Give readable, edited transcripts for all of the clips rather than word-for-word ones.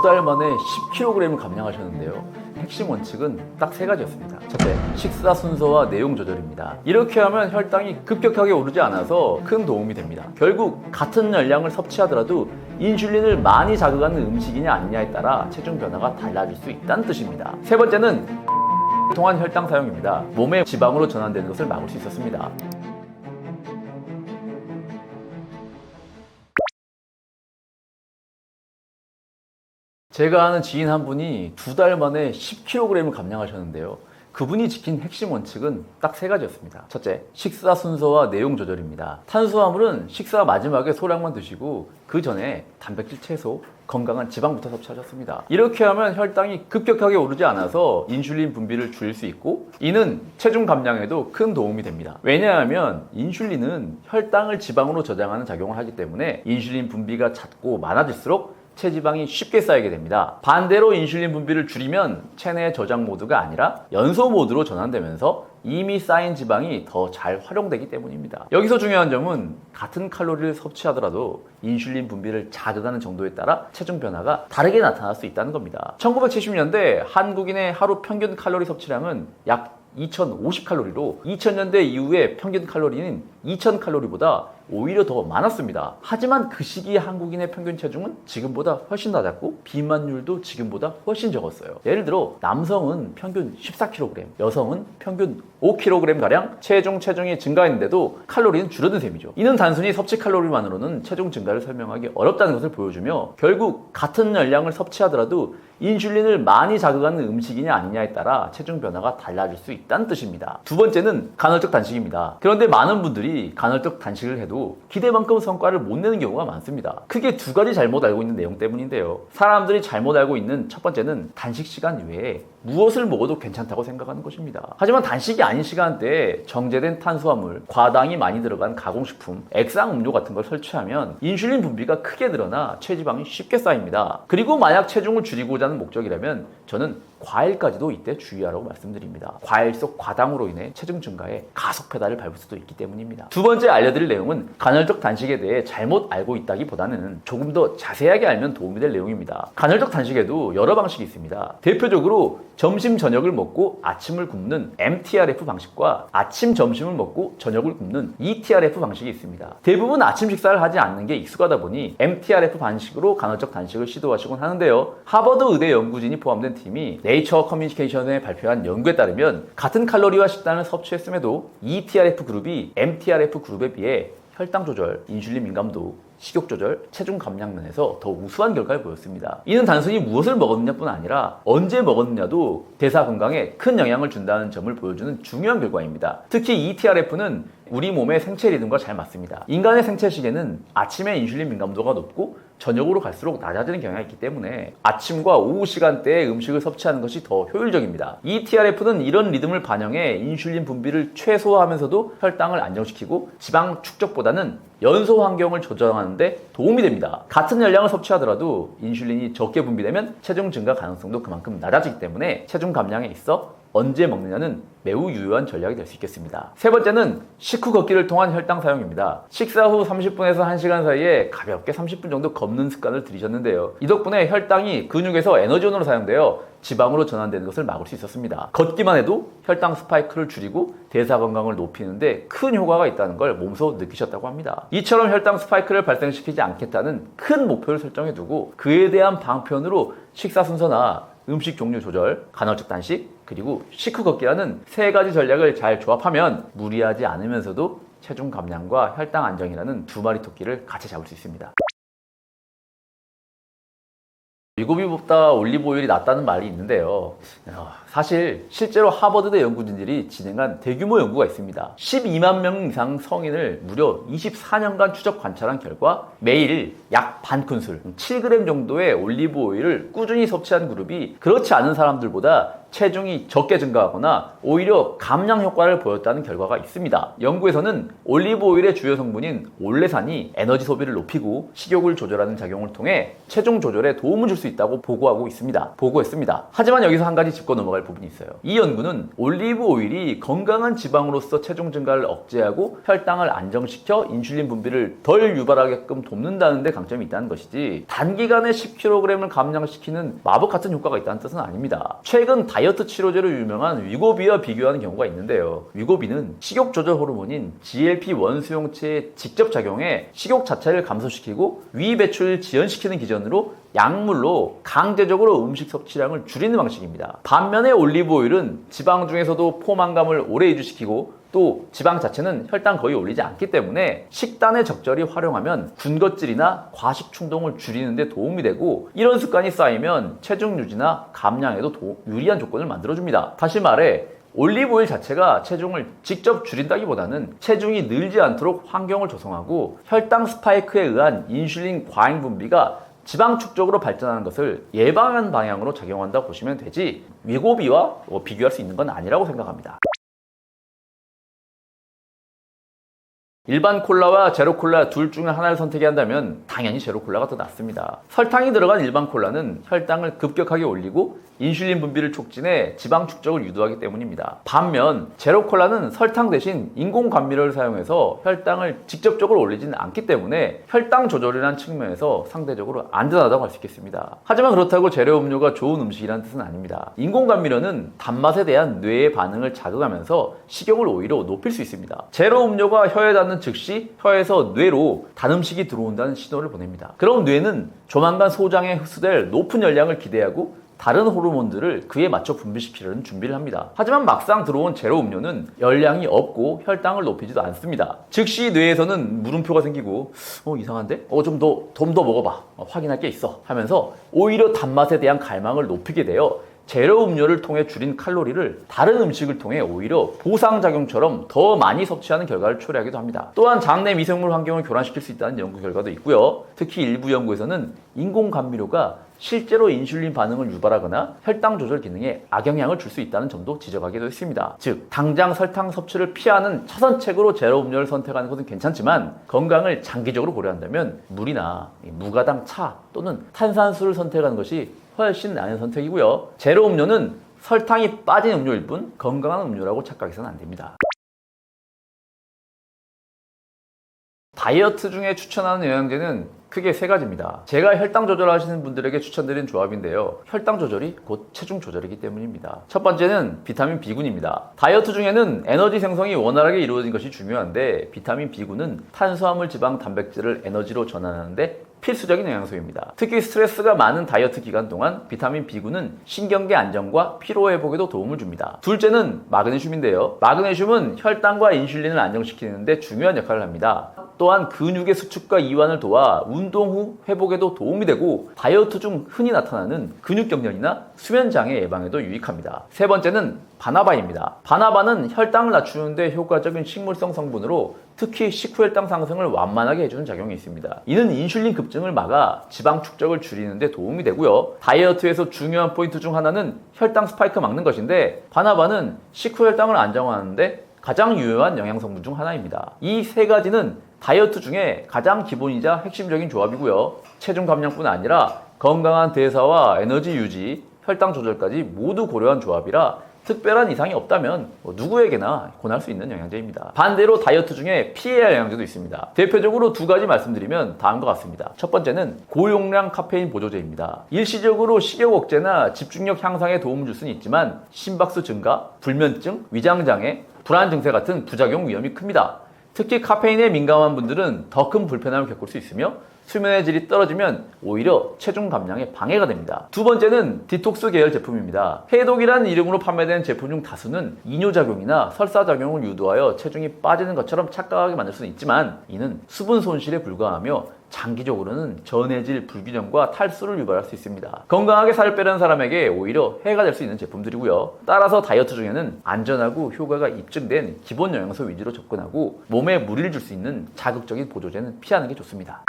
달 만에 10kg을 감량하셨는데요. 핵심 원칙은 딱 세 가지였습니다. 첫째, 식사 순서와 내용 조절입니다. 이렇게 하면 혈당이 급격하게 오르지 않아서 큰 도움이 됩니다. 결국 같은 열량을 섭취하더라도 인슐린을 많이 자극하는 음식이냐 아니냐에 따라 체중 변화가 달라질 수 있다는 뜻입니다. 세 번째는 통한 혈당 사용입니다. 몸의 지방으로 전환되는 것을 막을 수 있었습니다. 제가 아는 지인 한 분이 2달 만에 10kg을 감량하셨는데요. 그분이 지킨 핵심 원칙은 딱 세 가지였습니다. 첫째, 식사 순서와 내용 조절입니다. 탄수화물은 식사 마지막에 소량만 드시고 그 전에 단백질, 채소, 건강한 지방부터 섭취하셨습니다. 이렇게 하면 혈당이 급격하게 오르지 않아서 인슐린 분비를 줄일 수 있고 이는 체중 감량에도 큰 도움이 됩니다. 왜냐하면 인슐린은 혈당을 지방으로 저장하는 작용을 하기 때문에 인슐린 분비가 잦고 많아질수록 체지방이 쉽게 쌓이게 됩니다. 반대로 인슐린 분비를 줄이면 체내 저장 모드가 아니라 연소 모드로 전환되면서 이미 쌓인 지방이 더 잘 활용되기 때문입니다. 여기서 중요한 점은 같은 칼로리를 섭취하더라도 인슐린 분비를 자극하는 정도에 따라 체중 변화가 다르게 나타날 수 있다는 겁니다. 1970년대 한국인의 하루 평균 칼로리 섭취량은 약 2050칼로리로 2000년대 이후에 평균 칼로리는 2000칼로리보다 오히려 더 많았습니다. 하지만 그 시기의 한국인의 평균 체중은 지금보다 훨씬 낮았고 비만율도 지금보다 훨씬 적었어요. 예를 들어 남성은 평균 14kg, 여성은 평균 5kg가량 체중이 증가했는데도 칼로리는 줄어든 셈이죠. 이는 단순히 섭취 칼로리만으로는 체중 증가를 설명하기 어렵다는 것을 보여주며 결국 같은 열량을 섭취하더라도 인슐린을 많이 자극하는 음식이냐 아니냐에 따라 체중 변화가 달라질 수 있다는 뜻입니다. 두 번째는 간헐적 단식입니다. 그런데 많은 분들이 간헐적 단식을 해도 기대만큼 성과를 못 내는 경우가 많습니다. 크게 두 가지 잘못 알고 있는 내용 때문인데요. 사람들이 잘못 알고 있는 첫 번째는 단식 시간 외에 무엇을 먹어도 괜찮다고 생각하는 것입니다. 하지만 단식이 아닌 시간대에 정제된 탄수화물, 과당이 많이 들어간 가공식품, 액상 음료 같은 걸 섭취하면 인슐린 분비가 크게 늘어나 체지방이 쉽게 쌓입니다. 그리고 만약 체중을 줄이고자 하는 목적이라면 저는 과일까지도 이때 주의하라고 말씀드립니다. 과일 속 과당으로 인해 체중 증가에 가속 페달을 밟을 수도 있기 때문입니다. 두 번째 알려드릴 내용은 간헐적 단식에 대해 잘못 알고 있다기보다는 조금 더 자세하게 알면 도움이 될 내용입니다. 간헐적 단식에도 여러 방식이 있습니다. 대표적으로 점심, 저녁을 먹고 아침을 굶는 MTRF 방식과 아침, 점심을 먹고 저녁을 굶는 ETRF 방식이 있습니다. 대부분 아침 식사를 하지 않는 게 익숙하다 보니 MTRF 방식으로 간헐적 단식을 시도하시곤 하는데요. 하버드 의대 연구진이 포함된 팀이 네이처 커뮤니케이션에 발표한 연구에 따르면 같은 칼로리와 식단을 섭취했음에도 ETRF 그룹이 MTRF 그룹에 비해 혈당 조절, 인슐린 민감도, 식욕 조절, 체중 감량 면에서 더 우수한 결과를 보였습니다. 이는 단순히 무엇을 먹었느냐뿐 아니라 언제 먹었느냐도 대사 건강에 큰 영향을 준다는 점을 보여주는 중요한 결과입니다. 특히 ETRF는 우리 몸의 생체 리듬과 잘 맞습니다. 인간의 생체 시계는 아침에 인슐린 민감도가 높고 저녁으로 갈수록 낮아지는 경향이 있기 때문에 아침과 오후 시간대에 음식을 섭취하는 것이 더 효율적입니다. ETRF는 이런 리듬을 반영해 인슐린 분비를 최소화하면서도 혈당을 안정시키고 지방 축적보다는 연소 환경을 조정하는 데 도움이 됩니다. 같은 열량을 섭취하더라도 인슐린이 적게 분비되면 체중 증가 가능성도 그만큼 낮아지기 때문에 체중 감량에 있어 언제 먹느냐는 매우 유효한 전략이 될 수 있겠습니다. 세 번째는 식후 걷기를 통한 혈당 사용입니다. 식사 후 30분에서 1시간 사이에 가볍게 30분 정도 걷는 습관을 들이셨는데요. 이 덕분에 혈당이 근육에서 에너지원으로 사용되어 지방으로 전환되는 것을 막을 수 있었습니다. 걷기만 해도 혈당 스파이크를 줄이고 대사 건강을 높이는데 큰 효과가 있다는 걸 몸소 느끼셨다고 합니다. 이처럼 혈당 스파이크를 발생시키지 않겠다는 큰 목표를 설정해두고 그에 대한 방편으로 식사 순서나 음식 종류 조절, 간헐적 단식, 그리고 식후 걷기라는 세 가지 전략을 잘 조합하면 무리하지 않으면서도 체중 감량과 혈당 안정이라는 두 마리 토끼를 같이 잡을 수 있습니다. 미고비보다 올리브오일이 낫다는 말이 있는데요. 사실 실제로 하버드대 연구진들이 진행한 대규모 연구가 있습니다. 12만 명 이상 성인을 무려 24년간 추적 관찰한 결과 매일 약 반 큰술, 7g 정도의 올리브오일을 꾸준히 섭취한 그룹이 그렇지 않은 사람들보다 체중이 적게 증가하거나 오히려 감량 효과를 보였다는 결과가 있습니다. 연구에서는 올리브 오일의 주요 성분인 올레산이 에너지 소비를 높이고 식욕을 조절하는 작용을 통해 체중 조절에 도움을 줄 수 있다고 보고했습니다. 하지만 여기서 한 가지 짚고 넘어갈 부분이 있어요. 이 연구는 올리브 오일이 건강한 지방으로서 체중 증가를 억제하고 혈당을 안정시켜 인슐린 분비를 덜 유발하게끔 돕는다는 데 강점이 있다는 것이지 단기간에 10kg을 감량시키는 마법 같은 효과가 있다는 뜻은 아닙니다. 최근 다이어트 치료제로 유명한 위고비와 비교하는 경우가 있는데요. 위고비는 식욕 조절 호르몬인 GLP-1 수용체에 직접 작용해 식욕 자체를 감소시키고 위 배출을 지연시키는 기전으로 약물로 강제적으로 음식 섭취량을 줄이는 방식입니다. 반면에 올리브 오일은 지방 중에서도 포만감을 오래 유지시키고 또 지방 자체는 혈당 거의 올리지 않기 때문에 식단에 적절히 활용하면 군것질이나 과식 충동을 줄이는 데 도움이 되고 이런 습관이 쌓이면 체중 유지나 감량에도 유리한 조건을 만들어줍니다. 다시 말해 올리브 오일 자체가 체중을 직접 줄인다기보다는 체중이 늘지 않도록 환경을 조성하고 혈당 스파이크에 의한 인슐린 과잉 분비가 지방 축적으로 발전하는 것을 예방하는 방향으로 작용한다고 보시면 되지 위고비와 비교할 수 있는 건 아니라고 생각합니다. 일반 콜라와 제로 콜라 둘 중에 하나를 선택해야 한다면 당연히 제로 콜라가 더 낫습니다. 설탕이 들어간 일반 콜라는 혈당을 급격하게 올리고 인슐린 분비를 촉진해 지방 축적을 유도하기 때문입니다. 반면 제로 콜라는 설탕 대신 인공 감미료를 사용해서 혈당을 직접적으로 올리지는 않기 때문에 혈당 조절이라는 측면에서 상대적으로 안전하다고 할 수 있겠습니다. 하지만 그렇다고 제로 음료가 좋은 음식이라는 뜻은 아닙니다. 인공 감미료는 단맛에 대한 뇌의 반응을 자극하면서 식욕을 오히려 높일 수 있습니다. 제로 음료가 혀에 닿는 즉시 혀에서 뇌로 단 음식이 들어온다는 신호를 보냅니다. 그럼 뇌는 조만간 소장에 흡수될 높은 열량을 기대하고 다른 호르몬들을 그에 맞춰 분비시키려는 준비를 합니다. 하지만 막상 들어온 제로 음료는 열량이 없고 혈당을 높이지도 않습니다. 즉시 뇌에서는 물음표가 생기고 이상한데? 좀 더 먹어봐. 확인할 게 있어. 하면서 오히려 단맛에 대한 갈망을 높이게 되어 제로 음료를 통해 줄인 칼로리를 다른 음식을 통해 오히려 보상작용처럼 더 많이 섭취하는 결과를 초래하기도 합니다. 또한 장내 미생물 환경을 교란시킬 수 있다는 연구 결과도 있고요. 특히 일부 연구에서는 인공 감미료가 실제로 인슐린 반응을 유발하거나 혈당 조절 기능에 악영향을 줄 수 있다는 점도 지적하기도 했습니다. 즉, 당장 설탕 섭취를 피하는 차선책으로 제로 음료를 선택하는 것은 괜찮지만 건강을 장기적으로 고려한다면 물이나 무가당 차 또는 탄산수를 선택하는 것이 훨씬 나은 선택이고요. 제로 음료는 설탕이 빠진 음료일 뿐 건강한 음료라고 착각해서는 안 됩니다. 다이어트 중에 추천하는 영양제는 크게 세 가지입니다. 제가 혈당 조절하시는 분들에게 추천드린 조합인데요. 혈당 조절이 곧 체중 조절이기 때문입니다. 첫 번째는 비타민 B군입니다. 다이어트 중에는 에너지 생성이 원활하게 이루어진 것이 중요한데 비타민 B군은 탄수화물, 지방, 단백질을 에너지로 전환하는데 필수적인 영양소입니다. 특히 스트레스가 많은 다이어트 기간 동안 비타민 B군은 신경계 안정과 피로 회복에도 도움을 줍니다. 둘째는 마그네슘인데요. 마그네슘은 혈당과 인슐린을 안정시키는 데 중요한 역할을 합니다. 또한 근육의 수축과 이완을 도와 운동 후 회복에도 도움이 되고 다이어트 중 흔히 나타나는 근육경련이나 수면장애 예방에도 유익합니다. 세 번째는 바나바입니다. 바나바는 혈당을 낮추는 데 효과적인 식물성 성분으로 특히 식후 혈당 상승을 완만하게 해주는 작용이 있습니다. 이는 인슐린 급증을 막아 지방 축적을 줄이는 데 도움이 되고요. 다이어트에서 중요한 포인트 중 하나는 혈당 스파이크 막는 것인데 바나바는 식후 혈당을 안정화하는 데 가장 유효한 영양성분 중 하나입니다. 이 세 가지는 다이어트 중에 가장 기본이자 핵심적인 조합이고요. 체중 감량뿐 아니라 건강한 대사와 에너지 유지, 혈당 조절까지 모두 고려한 조합이라 특별한 이상이 없다면 누구에게나 권할 수 있는 영양제입니다. 반대로 다이어트 중에 피해야 할 영양제도 있습니다. 대표적으로 두 가지 말씀드리면 다음과 같습니다. 첫 번째는 고용량 카페인 보조제입니다. 일시적으로 식욕 억제나 집중력 향상에 도움을 줄 수는 있지만 심박수 증가, 불면증, 위장장애, 불안 증세 같은 부작용 위험이 큽니다. 특히 카페인에 민감한 분들은 더 큰 불편함을 겪을 수 있으며 수면의 질이 떨어지면 오히려 체중 감량에 방해가 됩니다. 두 번째는 디톡스 계열 제품입니다. 해독이라는 이름으로 판매되는 제품 중 다수는 이뇨작용이나 설사작용을 유도하여 체중이 빠지는 것처럼 착각하게 만들 수는 있지만 이는 수분 손실에 불과하며 장기적으로는 전해질 불균형과 탈수를 유발할 수 있습니다. 건강하게 살을 빼려는 사람에게 오히려 해가 될 수 있는 제품들이고요. 따라서 다이어트 중에는 안전하고 효과가 입증된 기본 영양소 위주로 접근하고 몸에 무리를 줄 수 있는 자극적인 보조제는 피하는 게 좋습니다.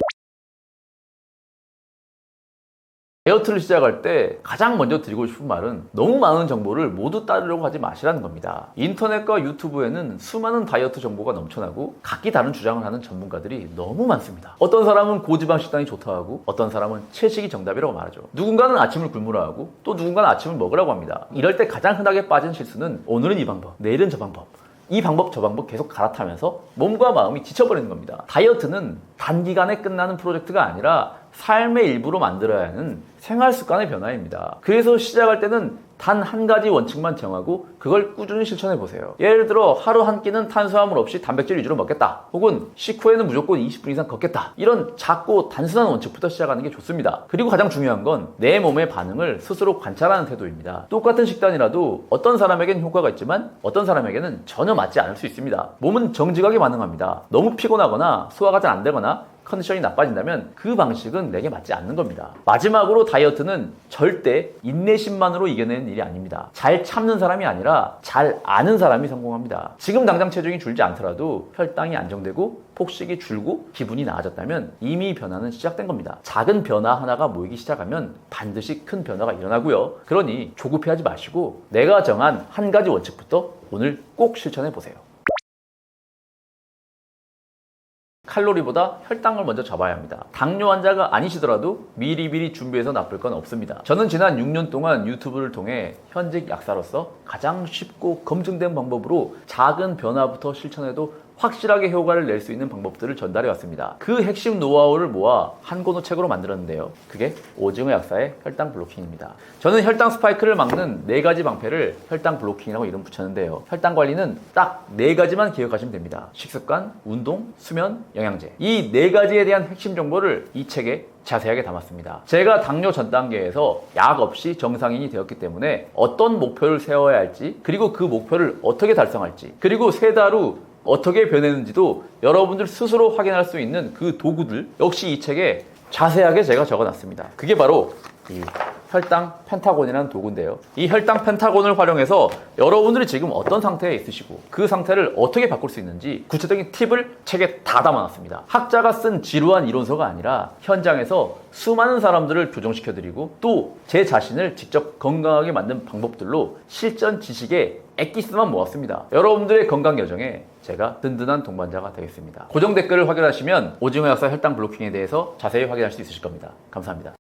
다이어트를 시작할 때 가장 먼저 드리고 싶은 말은 너무 많은 정보를 모두 따르려고 하지 마시라는 겁니다. 인터넷과 유튜브에는 수많은 다이어트 정보가 넘쳐나고 각기 다른 주장을 하는 전문가들이 너무 많습니다. 어떤 사람은 고지방 식단이 좋다 하고 어떤 사람은 채식이 정답이라고 말하죠. 누군가는 아침을 굶으라 하고 또 누군가는 아침을 먹으라고 합니다. 이럴 때 가장 흔하게 빠진 실수는 오늘은 이 방법, 내일은 저 방법, 이 방법 저 방법 계속 갈아타면서 몸과 마음이 지쳐버리는 겁니다. 다이어트는 단기간에 끝나는 프로젝트가 아니라 삶의 일부로 만들어야 하는 생활 습관의 변화입니다. 그래서 시작할 때는 단 한 가지 원칙만 정하고 그걸 꾸준히 실천해 보세요. 예를 들어 하루 한 끼는 탄수화물 없이 단백질 위주로 먹겠다, 혹은 식후에는 무조건 20분 이상 걷겠다, 이런 작고 단순한 원칙부터 시작하는 게 좋습니다. 그리고 가장 중요한 건 내 몸의 반응을 스스로 관찰하는 태도입니다. 똑같은 식단이라도 어떤 사람에겐 효과가 있지만 어떤 사람에게는 전혀 맞지 않을 수 있습니다. 몸은 정직하게 반응합니다. 너무 피곤하거나 소화가 잘 안 되거나 컨디션이 나빠진다면 그 방식은 내게 맞지 않는 겁니다. 마지막으로 다이어트는 절대 인내심만으로 이겨내는 일이 아닙니다. 잘 참는 사람이 아니라 잘 아는 사람이 성공합니다. 지금 당장 체중이 줄지 않더라도 혈당이 안정되고 폭식이 줄고 기분이 나아졌다면 이미 변화는 시작된 겁니다. 작은 변화 하나가 모이기 시작하면 반드시 큰 변화가 일어나고요. 그러니 조급해하지 마시고 내가 정한 한 가지 원칙부터 오늘 꼭 실천해 보세요. 칼로리보다 혈당을 먼저 잡아야 합니다. 당뇨 환자가 아니시더라도 미리미리 준비해서 나쁠 건 없습니다. 저는 지난 6년 동안 유튜브를 통해 현직 약사로서 가장 쉽고 검증된 방법으로 작은 변화부터 실천해도 확실하게 효과를 낼 수 있는 방법들을 전달해 왔습니다. 그 핵심 노하우를 모아 한 권의 책으로 만들었는데요. 그게 오징어 약사의 혈당 블로킹입니다. 저는 혈당 스파이크를 막는 4가지 방패를 혈당 블로킹이라고 이름 붙였는데요. 혈당 관리는 딱 4가지만 기억하시면 됩니다. 식습관, 운동, 수면, 영양제. 이 4가지에 대한 핵심 정보를 이 책에 자세하게 담았습니다. 제가 당뇨 전 단계에서 약 없이 정상인이 되었기 때문에 어떤 목표를 세워야 할지, 그리고 그 목표를 어떻게 달성할지, 그리고 3달 후 어떻게 변했는지도 여러분들 스스로 확인할 수 있는 그 도구들 역시 이 책에 자세하게 제가 적어놨습니다. 그게 바로 이 혈당 펜타곤이라는 도구인데요. 이 혈당 펜타곤을 활용해서 여러분들이 지금 어떤 상태에 있으시고 그 상태를 어떻게 바꿀 수 있는지 구체적인 팁을 책에 다 담아놨습니다. 학자가 쓴 지루한 이론서가 아니라 현장에서 수많은 사람들을 교정시켜드리고 또 제 자신을 직접 건강하게 만든 방법들로 실전 지식의 엑기스만 모았습니다. 여러분들의 건강 여정에 제가 든든한 동반자가 되겠습니다. 고정 댓글을 확인하시면 오징어 약사 혈당 블로킹에 대해서 자세히 확인할 수 있으실 겁니다. 감사합니다.